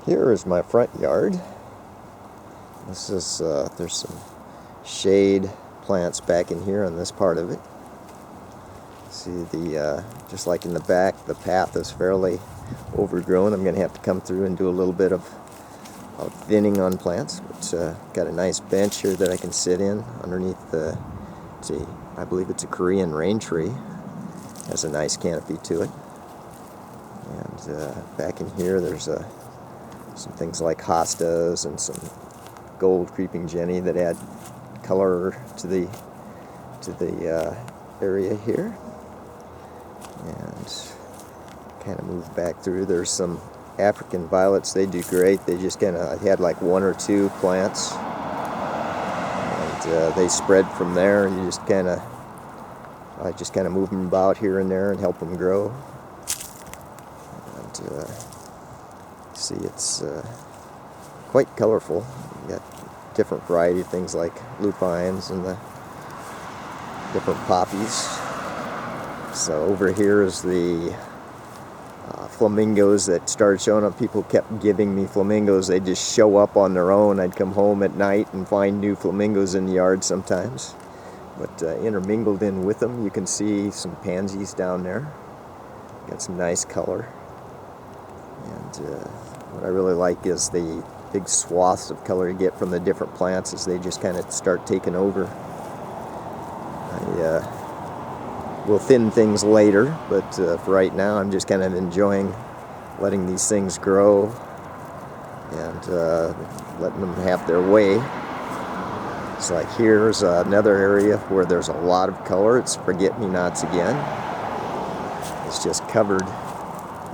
Here is my front yard. This is there's some shade plants back in here on this part of it. See the just like in the back, the path is fairly overgrown. I'm going to have to come through and do a little bit of thinning on plants. But got a nice bench here that I can sit in underneath the. I believe it's a Korean rain tree. Has a nice canopy to it. And back in here, there's some things like hostas and some gold creeping jenny that add color to the area here. And kind of move back through. There's some African violets. They do great. They just kind of, I had like one or two plants, and they spread from there. You just kind of, I just kind of move them about here and there and help them grow. And see, it's quite colorful. You got different variety of things like lupines and the different poppies. So over here is the flamingos that started showing up. People kept giving me flamingos. They just show up on their own. I'd come home at night and find new flamingos in the yard sometimes. But intermingled in with them, you can see some pansies down there. Got some nice color. And what I really like is the big swaths of color you get from the different plants as they just kind of start taking over. We'll thin things later, but for right now I'm just kind of enjoying letting these things grow and letting them have their way. It's like here's another area where there's a lot of color. It's forget-me-nots again. It's just covered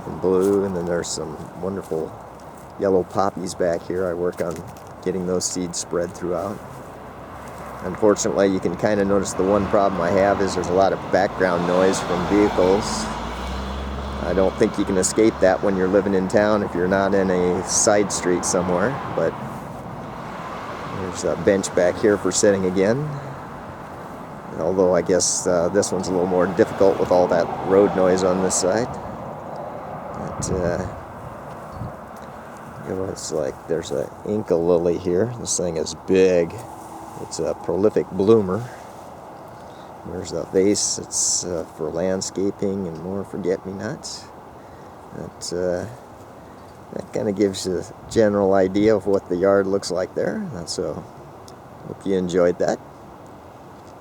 in blue, and then there's some wonderful yellow poppies back here. I work on getting those seeds spread throughout. Unfortunately, you can kind of notice the one problem I have is there's a lot of background noise from vehicles. I don't think you can escape that when you're living in town if you're not in a side street somewhere. But there's a bench back here for sitting again. Although I guess this one's a little more difficult with all that road noise on this side. But you know, it's like there's an Inca lily here. This thing is big. It's a prolific bloomer. There's a vase. It's for landscaping and more forget-me-nots. That kind of gives you a general idea of what the yard looks like there. So, hope you enjoyed that.